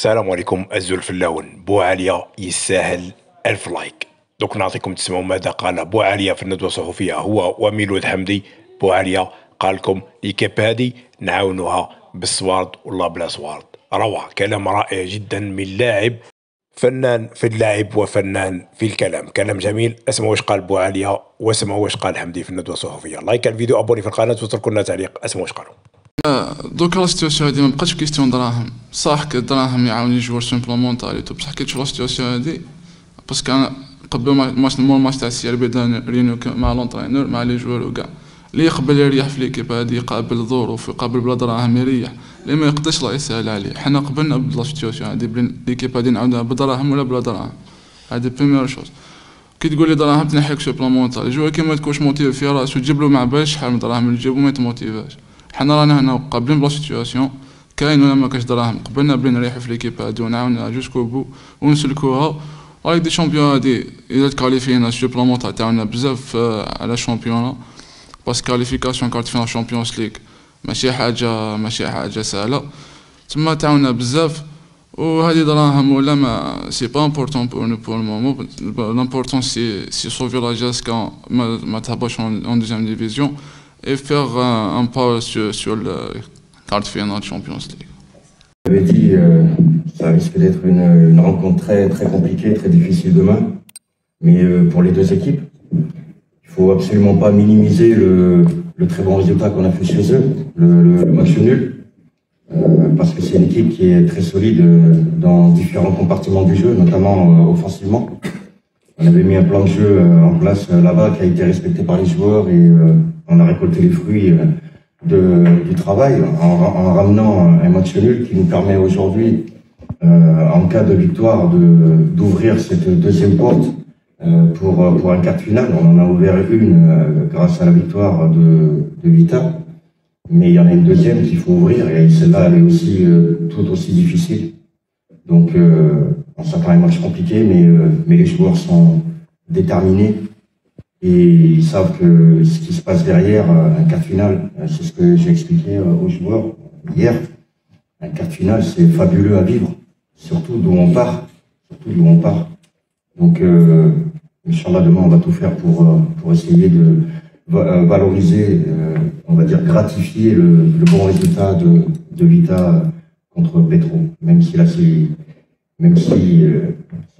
السلام عليكم الزول في اللون. بوعالية يستاهل 1000 لايك. دوك نعطيكم تسمعوا ماذا قال بوعالية في الندوة الصحفية هو وميلود حمدي. بوعالية قال لكم ليكيب هادي نعاونوها بالصوارد والله بلا صوارد. روعة، كلام رائع جدا من لاعب فنان في اللعب وفنان في الكلام. كلام جميل. اسمعوا واش قال بوعالية واسمعوا واش قال حمدي في الندوة الصحفية. لايك الفيديو، ابوني في القناة وتركوا لنا تعليق. اسمعوا واش قالوا. دوكا لا سيتواسيون هادي مبقاتش كيستيون دراهم، صح الدراهم يعاون الجوار سيمبلومونطال اي تو، بصح كي تشوف لا سيتواسيون هادي باسكو انا قبل ماتش الماتش تاع السي ار بي رينيو مع لونطرينور مع لي جوار وكاع اللي يقبل يريح في ليكيب هادي يقابل ظروف يقابل بلا دراهم يريح، اللي ما يقدرش الله يسهل عليه. حنا قبلنا بلا سيتواسيون هادي بلي ليكيب هادي نعاودها بدراهم ولا بلا دراهم، هادي بروميير شوز. كي تقول لي دراهم تنحيك سيمبلومونطال الجوار كي ما تكونش موتيف في راسو تجيب له مع بالش شحال من دراهم اللي تجيبو ما يتموتيفاش. حنا رانا هنا قابلين بلا سيتواسيون كاين ولا ما كاش دراهم، قبلنا بلي نريحو في ليكيب هادي ونعاونها جوسكو بو ونسلكوها. لايك دي شامبيون هادي اذا تكاليفينا سيبلومونطال تاعنا بزاف على شامبيونا، باسكو كاليفيكاسيون كارت فينال شامبيونز ليغ ماشي حاجه سهله، تما تعاونا بزاف. وهذه دراهم ولا ما سي با امبورطون بور نو بور المومون، لامبورطون سي سوفي لا جاسكا ما تهبطش اون دوزيام ديفيزيون et faire un pas sur le quart de finale Champions League. J'avais dit ça risque d'être une rencontre très, très compliquée, très difficile demain. Mais pour les deux équipes, il ne faut absolument pas minimiser le très bon résultat qu'on a fait chez eux, le match nul. Parce que c'est une équipe qui est très solide dans différents compartiments du jeu, notamment offensivement. On avait mis un plan de jeu en place là-bas qui a été respecté par les joueurs et on a récolté les fruits du travail en ramenant un match nul qui nous permet aujourd'hui, en cas de victoire, d'ouvrir cette deuxième porte pour un quart de finale. On en a ouvert une grâce à la victoire de Vita, mais il y en a une deuxième qu'il faut ouvrir et celle-là elle est aussi tout aussi difficile. Donc on s'attend à un match compliqué, mais les joueurs sont déterminés. Et ils savent que ce qui se passe derrière un quart de finale, c'est ce que j'ai expliqué aux joueurs hier. Un quart de finale, c'est fabuleux à vivre, surtout d'où on part. Donc, Inch'Allah, demain, on va tout faire pour essayer de valoriser, on va dire gratifier le bon résultat de Vita contre Petro, même si ça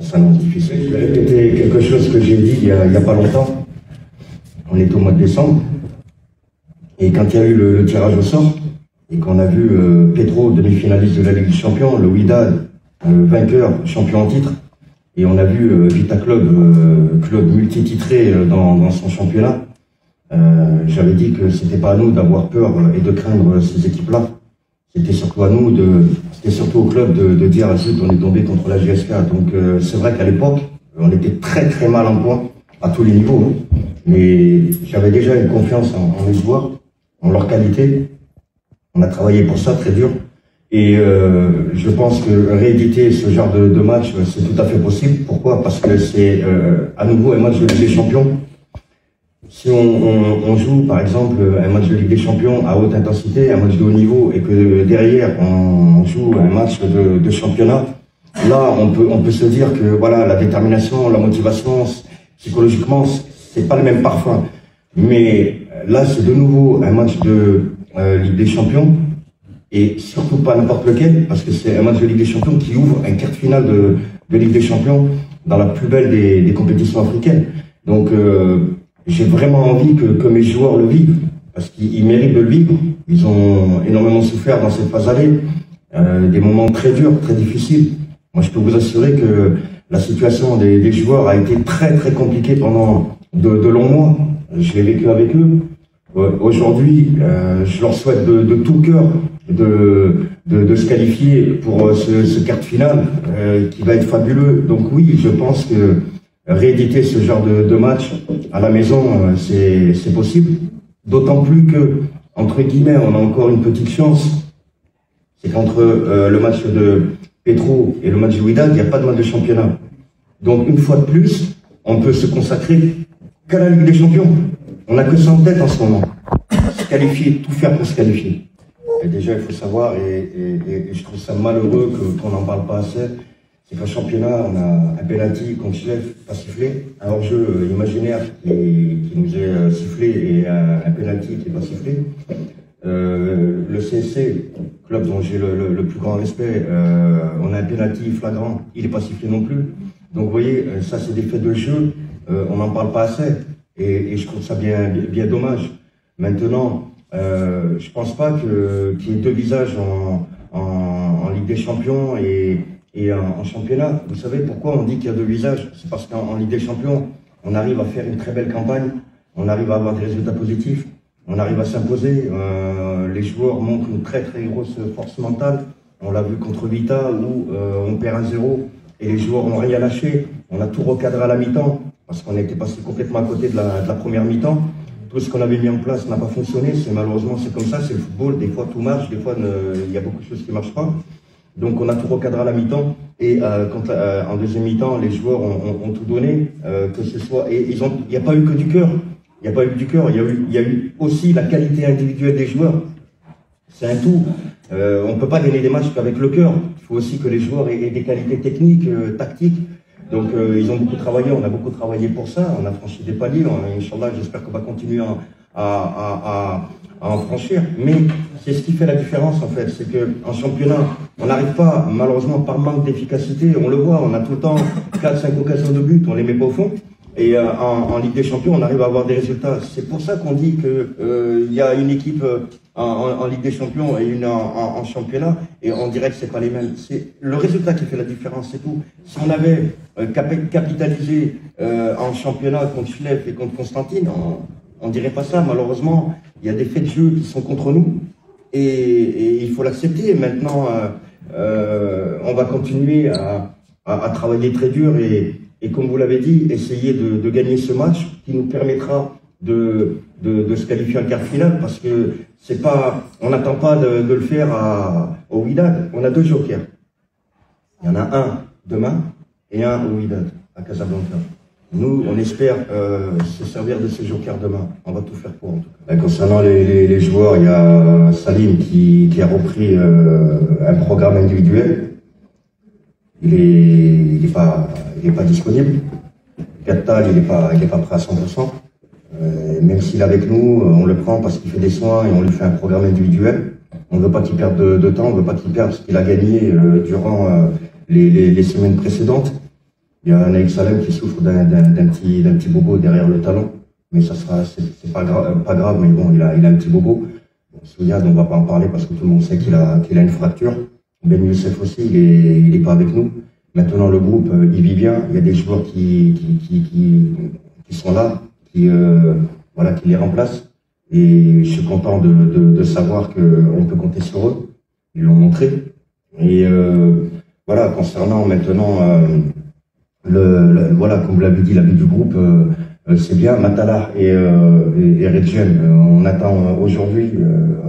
s'annonce difficile. Je vais répéter quelque chose que j'ai dit il y a pas longtemps. On est au mois de décembre, et quand il y a eu le tirage au sort, et qu'on a vu Petro, demi-finaliste de la Ligue des Champions, le Wydad, vainqueur, champion en titre, et on a vu Vita Club multititré dans son championnat, j'avais dit que c'était pas à nous d'avoir peur et de craindre ces équipes-là. C'était surtout à nous, c'était surtout au club de dire à zut, on est tombé contre la GSK. Donc c'est vrai qu'à l'époque, on était très très mal en point, à tous les niveaux, hein. Mais j'avais déjà une confiance en les joueurs, en leur qualité. On a travaillé pour ça très dur. Et je pense que rééditer ce genre de match, c'est tout à fait possible. Pourquoi? Parce que c'est à nouveau un match de Ligue des Champions. Si on joue par exemple un match de Ligue des Champions à haute intensité, un match de haut niveau, et que derrière on joue un match de championnat, là on peut se dire que voilà, la détermination, la motivation, psychologiquement, c'est pas le même parfum. Mais là, c'est de nouveau un match de Ligue des Champions, et surtout pas n'importe lequel, parce que c'est un match de Ligue des Champions qui ouvre un quart de finale de Ligue des Champions dans la plus belle des compétitions africaines. Donc, j'ai vraiment envie que mes joueurs le vivent, parce qu'ils méritent de le vivre. Ils ont énormément souffert dans cette phase aller, des moments très durs, très difficiles. Moi, je peux vous assurer que la situation des joueurs a été très très compliquée pendant de longs mois. Je l'ai vécu avec eux. Aujourd'hui, je leur souhaite de tout cœur de se qualifier pour ce quart de finale qui va être fabuleux. Donc oui, je pense que rééditer ce genre de match à la maison, c'est possible. D'autant plus que, entre guillemets, on a encore une petite chance. C'est qu'entre le match de Petro et le match de Wydad, il n'y a pas de match de championnat. Donc une fois de plus, on peut se consacrer qu'à la Ligue des Champions. On n'a que ça en tête en ce moment. Se qualifier, tout faire pour se qualifier. Déjà, il faut savoir, et je trouve ça malheureux qu'on n'en parle pas assez, c'est qu'en championnat, on a un penalty contre Chef pas sifflé, un hors-jeu imaginaire qui nous est sifflé et un penalty qui n'est pas sifflé. Le CSC, club dont j'ai le plus grand respect, on a un penalty flagrant, il n'est pas sifflé non plus. Donc vous voyez, ça c'est des faits de jeu, on n'en parle pas assez, et je trouve ça bien dommage. Maintenant, je pense pas qu'il y ait deux visages en Ligue des Champions et en championnat. Vous savez pourquoi on dit qu'il y a deux visages? C'est parce qu'en Ligue des Champions, on arrive à faire une très belle campagne, on arrive à avoir des résultats positifs, on arrive à s'imposer, les joueurs montrent une très grosse force mentale. On l'a vu contre Vita où on perd 1-0 et les joueurs n'ont rien lâché. On a tout recadré à la mi-temps parce qu'on était passé complètement à côté de la première mi-temps. Tout ce qu'on avait mis en place n'a pas fonctionné. Malheureusement, c'est comme ça, c'est le football. Des fois, tout marche, des fois, il y a beaucoup de choses qui ne marchent pas. Donc, on a tout recadré à la mi-temps. Et en deuxième mi-temps, les joueurs ont tout donné, que ce soit. Et il n'y a pas eu que du cœur. Il n'y a pas eu du cœur. Il y a eu aussi la qualité individuelle des joueurs. C'est un tout. On ne peut pas gagner des matchs qu'avec le cœur. Il faut aussi que les joueurs aient des qualités techniques, tactiques. Donc ils ont beaucoup travaillé, on a beaucoup travaillé pour ça, on a franchi des paliers, Inch'Allah, j'espère qu'on va continuer à en franchir. Mais c'est ce qui fait la différence en fait, c'est qu'en championnat, on n'arrive pas, malheureusement par manque d'efficacité, on le voit, on a tout le temps 4-5 occasions de but, on les met pas au fond. Et en Ligue des Champions, on arrive à avoir des résultats. C'est pour ça qu'on dit qu'il y a une équipe en Ligue des Champions et une en championnat, et on dirait que c'est pas les mêmes. C'est le résultat qui fait la différence, c'est tout. Si on avait capitalisé en championnat contre Schleff et contre Constantine, on dirait pas ça. Malheureusement, il y a des faits de jeu qui sont contre nous, et il faut l'accepter. Maintenant, on va continuer à travailler très dur et comme vous l'avez dit, essayer de gagner ce match qui nous permettra de se qualifier en quart finale, parce que c'est pas, on n'attend pas de le faire au Wydad. On a deux jokers. Il y en a un demain et un au Wydad, à Casablanca. Nous, on espère se servir de ces jokers demain. On va tout faire pour, en tout cas. Concernant les joueurs, il y a Salim qui a repris un programme individuel. Il est pas disponible. Gattal, il est pas prêt à 100%. Même s'il est avec nous, on le prend parce qu'il fait des soins et on lui fait un programme individuel. On ne veut pas qu'il perde de temps, on ne veut pas qu'il perde ce qu'il a gagné durant les semaines précédentes. Il y a un Naïk Salem qui souffre d'un petit bobo derrière le talon, mais ça sera, c'est pas grave, mais bon, il a un petit bobo. Souliad, on va pas en parler parce que tout le monde sait qu'il a une fracture. Ben Youssef aussi, il est pas avec nous. Maintenant, le groupe, il vit bien. Il y a des joueurs qui sont là, qui les remplacent. Et je suis content de savoir qu'on peut compter sur eux. Ils l'ont montré. Et voilà, concernant maintenant comme vous l'avez dit, la vie du groupe, c'est bien. Matala et Redjen, on attend aujourd'hui,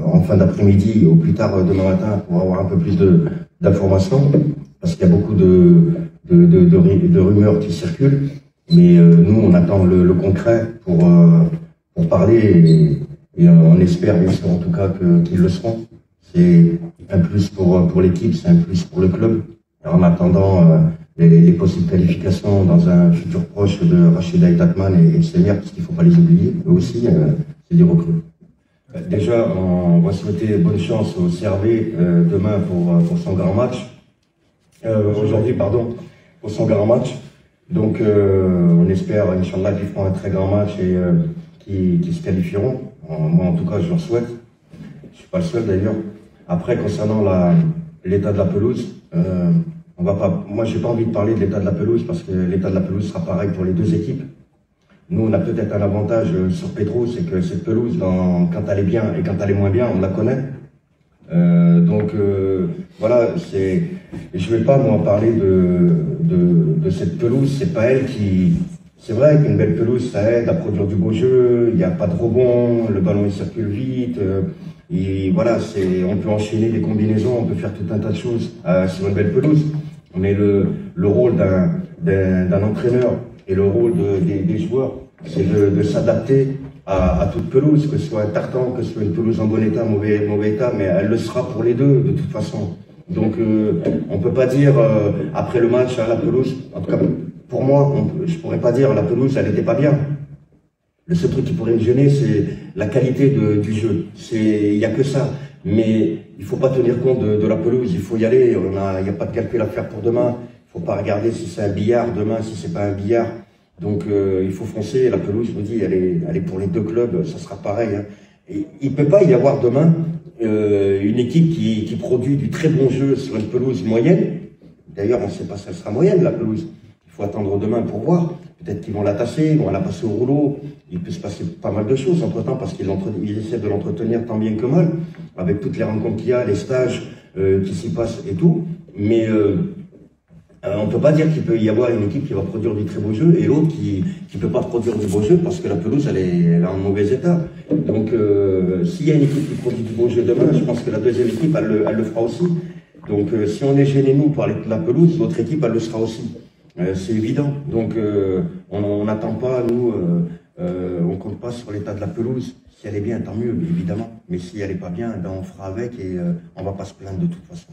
en fin d'après-midi, au plus tard demain matin, pour avoir un peu plus d'informations, parce qu'il y a beaucoup de rumeurs qui circulent. Mais nous, on attend le concret pour parler, et on espère bien sûr en tout cas qu'ils le seront. C'est un plus pour l'équipe, c'est un plus pour le club. Alors, en attendant les possibles qualifications dans un futur proche de Rachida Itakman et Semir, parce qu'il ne faut pas les oublier, eux aussi, c'est des recrues. Déjà, on va souhaiter bonne chance au CRV demain pour son grand match. Aujourd'hui, pardon, pour son grand match. Donc, on espère, Inch'Allah, qu'ils feront un très grand match et qu'ils se qualifieront. Moi, en tout cas, je leur souhaite. Je suis pas le seul, d'ailleurs. Après, concernant l'état de la pelouse, moi, j'ai pas envie de parler de l'état de la pelouse parce que l'état de la pelouse sera pareil pour les deux équipes. Nous, on a peut-être un avantage sur Petro, c'est que cette pelouse, quand elle est bien et quand elle est moins bien, on la connaît. Voilà, je vais pas moi parler de cette pelouse, c'est pas elle qui. C'est vrai qu'une belle pelouse, ça aide à produire du beau jeu, il n'y a pas de rebond, le ballon il circule vite, et voilà, on peut enchaîner des combinaisons, on peut faire tout un tas de choses sur une belle pelouse. Mais le rôle d'un entraîneur et le rôle des joueurs, c'est de s'adapter à toute pelouse, que ce soit un tartan, que ce soit une pelouse en bon état, mauvais état, mais elle le sera pour les deux de toute façon. Donc on peut pas dire après le match la pelouse, en tout cas pour moi, je pourrais pas dire la pelouse elle était pas bien. Le seul truc qui pourrait me gêner c'est la qualité du jeu. Il y a que ça. Mais il faut pas tenir compte de la pelouse, il faut y aller. Il n'y a pas de calcul à faire pour demain. Il faut pas regarder si c'est un billard demain, si c'est pas un billard. Donc il faut foncer. La pelouse, je vous dis, elle est pour les deux clubs, ça sera pareil. Hein. Et il peut pas y avoir demain une équipe qui produit du très bon jeu sur une pelouse moyenne. D'ailleurs, on ne sait pas si elle sera moyenne, la pelouse. Il faut attendre demain pour voir. Peut-être qu'ils vont la tasser, ils vont la passer au rouleau. Il peut se passer pas mal de choses entre-temps parce qu'ils essaient de l'entretenir tant bien que mal, avec toutes les rencontres qu'il y a, les stages qui s'y passent et tout. Mais on ne peut pas dire qu'il peut y avoir une équipe qui va produire du très beau jeu et l'autre qui ne peut pas produire du beau jeu parce que la pelouse elle est en mauvais état. Donc s'il y a une équipe qui produit du beau jeu demain, je pense que la deuxième équipe elle le fera aussi. Donc si on est gêné nous par la pelouse, l'autre équipe elle le sera aussi. C'est évident. Donc on n'attend pas, nous, on compte pas sur l'état de la pelouse. Si elle est bien, tant mieux, évidemment. Mais si elle n'est pas bien, ben, on fera avec et on va pas se plaindre de toute façon.